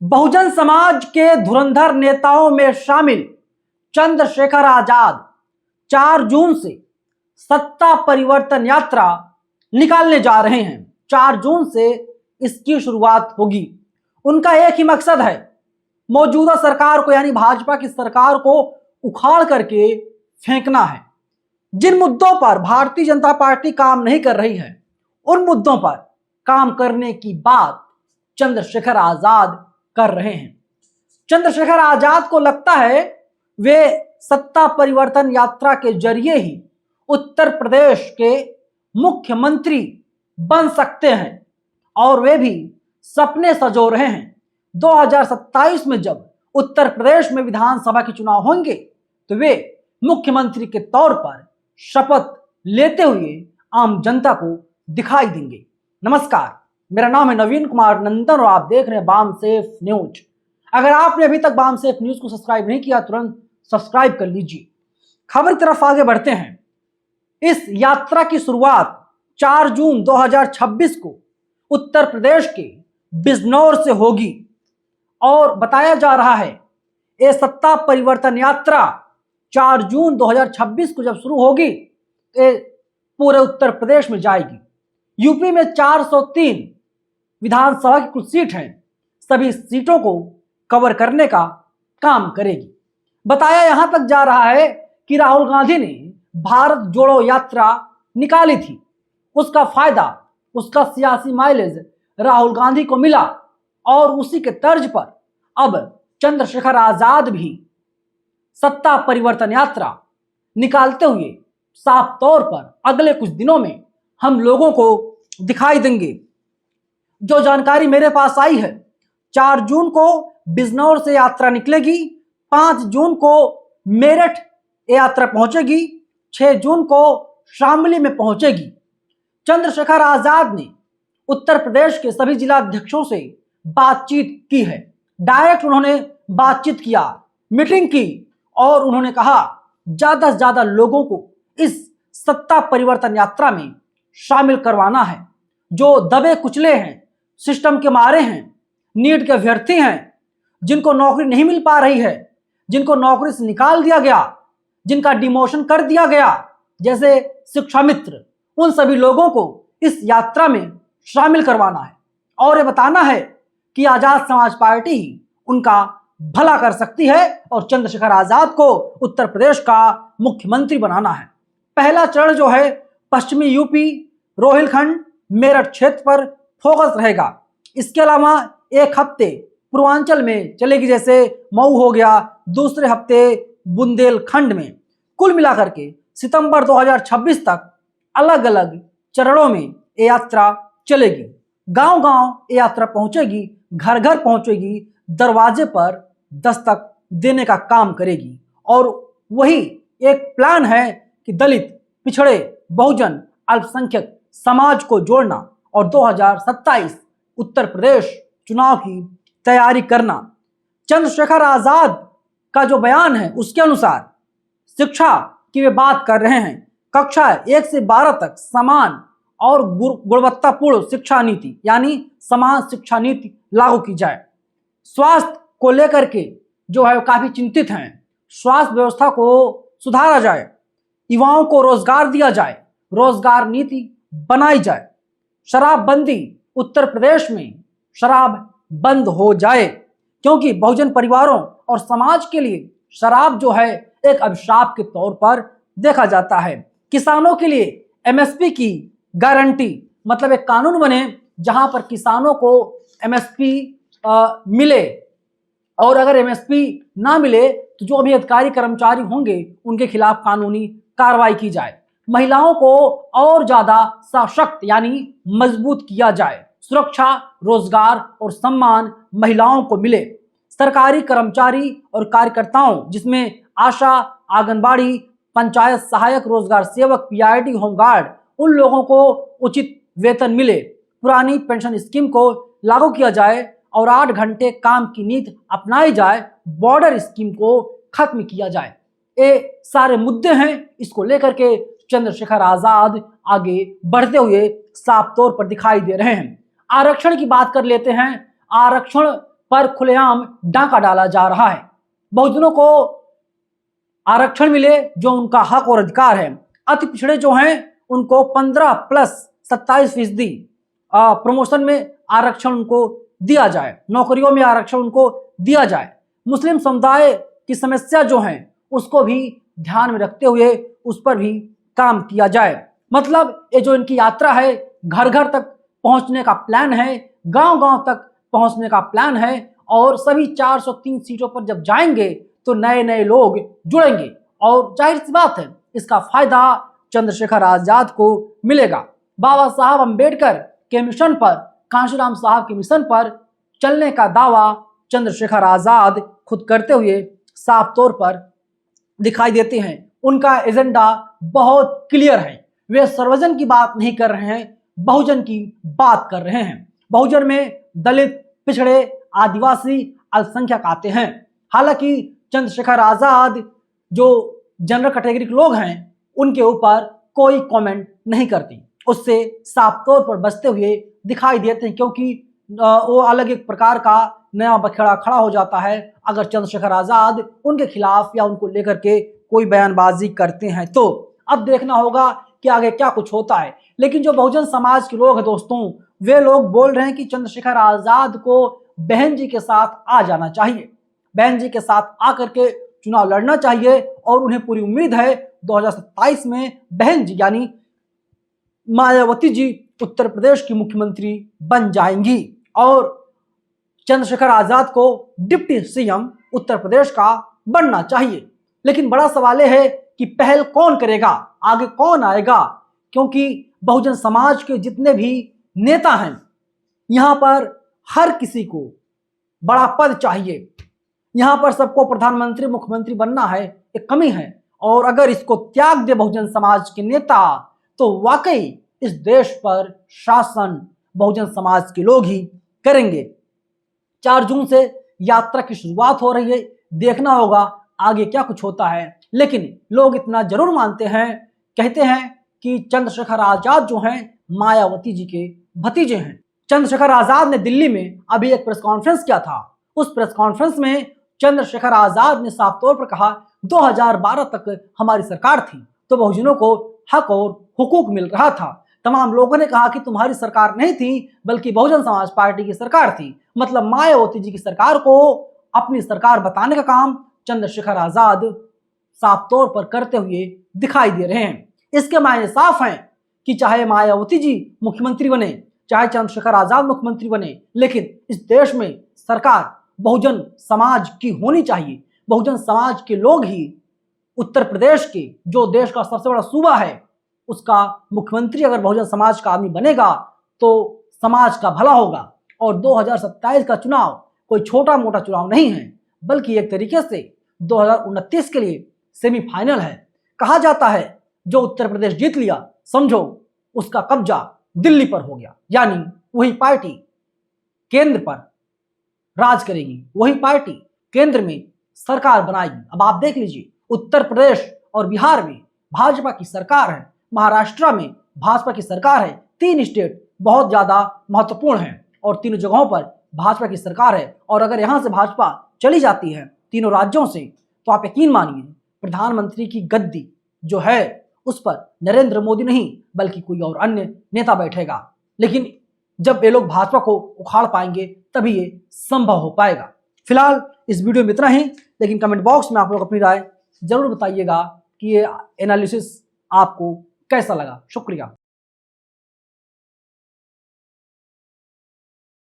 बहुजन समाज के धुरंधर नेताओं में शामिल चंद्रशेखर आजाद 4 जून से सत्ता परिवर्तन यात्रा निकालने जा रहे हैं। 4 जून से इसकी शुरुआत होगी। उनका एक ही मकसद है, मौजूदा सरकार को यानी भाजपा की सरकार को उखाड़ करके फेंकना है। जिन मुद्दों पर भारतीय जनता पार्टी काम नहीं कर रही है, उन मुद्दों पर काम करने की बात चंद्रशेखर आजाद कर रहे हैं। चंद्रशेखर आजाद को लगता है वे सत्ता परिवर्तन यात्रा के जरिए ही उत्तर प्रदेश के मुख्यमंत्री बन सकते हैं और वे भी सपने सजो रहे हैं। 2027 में जब उत्तर प्रदेश में विधानसभा के चुनाव होंगे तो वे मुख्यमंत्री के तौर पर शपथ लेते हुए आम जनता को दिखाई देंगे। नमस्कार, मेरा नाम है नवीन कुमार नंदन और आप देख रहे हैं बाम सेफ न्यूज। अगर आपने अभी तक बाम सेफ न्यूज को सब्सक्राइब नहीं किया, तुरंत सब्सक्राइब कर लीजिए। खबर की तरफ आगे बढ़ते हैं। इस यात्रा की शुरुआत 4 जून 2026 को उत्तर प्रदेश के बिजनौर से होगी और बताया जा रहा है ये सत्ता परिवर्तन यात्रा 4 जून 2026 को जब शुरू होगी ये पूरे उत्तर प्रदेश में जाएगी। यूपी में 403 विधानसभा की कुछ सीट हैं, सभी सीटों को कवर करने का काम करेगी। बताया यहां तक जा रहा है कि राहुल गांधी ने भारत जोड़ो यात्रा निकाली थी, उसका फायदा, उसका सियासी माइलेज राहुल गांधी को मिला और उसी के तर्ज पर अब चंद्रशेखर आजाद भी सत्ता परिवर्तन यात्रा निकालते हुए साफ तौर पर अगले कुछ दिनों में हम लोगों को दिखाई देंगे। जो जानकारी मेरे पास आई है, 4 जून को बिजनौर से यात्रा निकलेगी, 5 जून को मेरठ यात्रा पहुंचेगी, 6 जून को शामली में पहुंचेगी। चंद्रशेखर आजाद ने उत्तर प्रदेश के सभी जिला अध्यक्षों से बातचीत की है। डायरेक्ट उन्होंने बातचीत किया, मीटिंग की और उन्होंने कहा ज्यादा से ज्यादा लोगों को इस सत्ता परिवर्तन यात्रा में शामिल करवाना है। जो दबे कुचले हैं, सिस्टम के मारे हैं, नीट के अभ्यर्थी हैं, जिनको नौकरी नहीं मिल पा रही है, जिनको नौकरी से निकाल दिया गया, जिनका डिमोशन कर दिया गया, जैसे शिक्षा मित्र, उन सभी लोगों को इस यात्रा में शामिल करवाना है और ये बताना है कि आजाद समाज पार्टी ही उनका भला कर सकती है और चंद्रशेखर आजाद को उत्तर प्रदेश का मुख्यमंत्री बनाना है। पहला चरण जो है पश्चिमी यूपी, रोहिलखंड, मेरठ क्षेत्र पर फोकस रहेगा। इसके अलावा एक हफ्ते पूर्वांचल में चलेगी, जैसे मऊ हो गया, दूसरे हफ्ते बुंदेलखंड में। कुल मिलाकर के सितंबर 2026 तक अलग अलग चरणों में ये यात्रा चलेगी। गांव गांव ये यात्रा पहुंचेगी, घर घर पहुंचेगी, दरवाजे पर दस्तक देने का काम करेगी और वही एक प्लान है कि दलित, पिछड़े, बहुजन, अल्पसंख्यक समाज को जोड़ना और 2027 उत्तर प्रदेश चुनाव की तैयारी करना। चंद्रशेखर आजाद का जो बयान है उसके अनुसार शिक्षा की वे बात कर रहे हैं। कक्षा 1 से 12 तक समान और गुणवत्तापूर्ण शिक्षा नीति यानी समान शिक्षा नीति लागू की जाए। स्वास्थ्य को लेकर के जो है काफी चिंतित हैं। स्वास्थ्य व्यवस्था को सुधारा जाए, युवाओं को रोजगार दिया जाए, रोजगार नीति बनाई जाए, शराबबंदी, उत्तर प्रदेश में शराब बंद हो जाए क्योंकि बहुजन परिवारों और समाज के लिए शराब जो है एक अभिशाप के तौर पर देखा जाता है। किसानों के लिए एमएसपी की गारंटी, मतलब एक कानून बने जहां पर किसानों को एमएसपी मिले और अगर एमएसपी ना मिले तो जो भी अधिकारी कर्मचारी होंगे उनके खिलाफ कानूनी कार्रवाई की जाए। महिलाओं को और ज्यादा सशक्त यानी मजबूत किया जाए। सुरक्षा, रोजगार और सम्मान महिलाओं को मिले। सरकारी कर्मचारी और कार्यकर्ताओं जिसमें आशा, आंगनबाड़ी, पंचायत सहायक, रोजगार सेवक, पीआईटी, होमगार्ड, उन लोगों को उचित वेतन मिले। पुरानी पेंशन स्कीम को लागू किया जाए और 8 घंटे काम की नीति अपनाई जाए। बॉर्डर स्कीम को खत्म किया जाए। ये सारे मुद्दे हैं, इसको लेकर के चंद्रशेखर आजाद आगे बढ़ते हुए साफ तौर पर दिखाई दे रहे हैं। आरक्षण की बात कर लेते हैं। आरक्षण पर खुलेआम डाका डाला जा रहा है। बहुजनों को आरक्षण मिले जो उनका हक और अधिकार है। अति पिछड़े जो हैं उनको 15+27% प्रमोशन में आरक्षण उनको दिया जाए, नौकरियों में आरक्षण उनको दिया जाए। मुस्लिम समुदाय की समस्या जो है उसको भी ध्यान में रखते हुए उस पर भी काम किया जाए। मतलब ये जो इनकी यात्रा है, घर घर तक पहुंचने का प्लान है, गांव गांव तक पहुंचने का प्लान है, और सभी 403 सीटों पर जब जाएंगे तो नए नए लोग जुड़ेंगे और जाहिर सी बात है इसका फायदा चंद्रशेखर आजाद को मिलेगा। बाबा साहब अंबेडकर के मिशन पर, कांशीराम साहब के मिशन पर चलने का दावा चंद्रशेखर आजाद खुद करते हुए साफ तौर पर दिखाई देते हैं। उनका एजेंडा बहुत क्लियर है। वे सर्वजन की बात नहीं कर रहे हैं, बहुजन की बात कर रहे हैं। बहुजन में दलित, पिछड़े, आदिवासी, अल्पसंख्यक आते हैं। हालांकि चंद्रशेखर आजाद जो जनरल कैटेगरी के लोग हैं उनके ऊपर कोई कमेंट नहीं करती, उससे साफ तौर पर बचते हुए दिखाई देते हैं, क्योंकि वो अलग एक प्रकार का नया बखेड़ा खड़ा हो जाता है अगर चंद्रशेखर आजाद उनके खिलाफ या उनको लेकर के कोई बयानबाजी करते हैं। तो अब देखना होगा कि आगे क्या कुछ होता है। लेकिन जो बहुजन समाज के लोग हैं दोस्तों, वे लोग बोल रहे हैं कि चंद्रशेखर आजाद को बहन जी के साथ आ जाना चाहिए, बहन जी के साथ आकर के चुनाव लड़ना चाहिए, और उन्हें पूरी उम्मीद है 2027 में बहन जी यानी मायावती जी उत्तर प्रदेश की मुख्यमंत्री बन जाएंगी और चंद्रशेखर आजाद को डिप्टी सीएम उत्तर प्रदेश का बनना चाहिए। लेकिन बड़ा सवाल यह है कि पहल कौन करेगा, आगे कौन आएगा, क्योंकि बहुजन समाज के जितने भी नेता हैं यहां पर हर किसी को बड़ा पद चाहिए। यहां पर सबको प्रधानमंत्री, मुख्यमंत्री बनना है, एक कमी है, और अगर इसको त्याग दे बहुजन समाज के नेता तो वाकई इस देश पर शासन बहुजन समाज के लोग ही करेंगे। 4 जून से यात्रा की शुरुआत हो रही है, देखना होगा आगे क्या कुछ होता है। लेकिन लोग इतना जरूर मानते हैं, कहते हैं कि चंद्रशेखर आजाद जो हैं मायावती जी के भतीजे हैं। चंद्रशेखर आजाद ने दिल्ली में अभी एक प्रेस कॉन्फ्रेंस किया था। उस प्रेस कॉन्फ्रेंस में चंद्रशेखर आजाद ने साफ तौर पर कहा 2012 तक हमारी सरकार थी तो बहुजनों को हक और हुकूक मिल रहा था। तमाम लोगों ने कहा कि तुम्हारी सरकार नहीं थी बल्कि बहुजन समाज पार्टी की सरकार थी। मतलब मायावती जी की सरकार को अपनी सरकार बताने का काम चंद्रशेखर आजाद साफ तौर पर करते हुए दिखाई दे रहे हैं। इसके मायने साफ हैं कि चाहे मायावती जी मुख्यमंत्री बने, चाहे चंद्रशेखर आजाद मुख्यमंत्री बने, लेकिन इस देश में सरकार बहुजन समाज की होनी चाहिए। बहुजन समाज के लोग ही उत्तर प्रदेश के, जो देश का सबसे बड़ा सूबा है, उसका मुख्यमंत्री अगर बहुजन समाज का आदमी बनेगा तो समाज का भला होगा। और 2027 का चुनाव कोई छोटा मोटा चुनाव नहीं है, बल्कि एक तरीके से 2029 के लिए सेमीफाइनल है। कहा जाता है जो उत्तर प्रदेश जीत लिया समझो उसका कब्जा दिल्ली पर हो गया, यानी वही पार्टी केंद्र पर राज करेगी, वही पार्टी केंद्र में सरकार बनाएगी। अब आप देख लीजिए, उत्तर प्रदेश और बिहार में भाजपा की सरकार है, महाराष्ट्र में भाजपा की सरकार है। 3 स्टेट बहुत ज्यादा महत्वपूर्ण हैं और तीनों जगहों पर भाजपा की सरकार है। और अगर यहां से भाजपा चली जाती है तीनों राज्यों से, तो आप यकीन मानिए प्रधानमंत्री की गद्दी जो है उस पर नरेंद्र मोदी नहीं बल्कि कोई और अन्य नेता बैठेगा। लेकिन जब ये लोग भाजपा को उखाड़ पाएंगे तभी ये संभव हो पाएगा। फिलहाल इस वीडियो में इतना ही, लेकिन कमेंट बॉक्स में आप लोग अपनी राय जरूर बताइएगा कि ये एनालिसिस आपको कैसा लगा। शुक्रिया।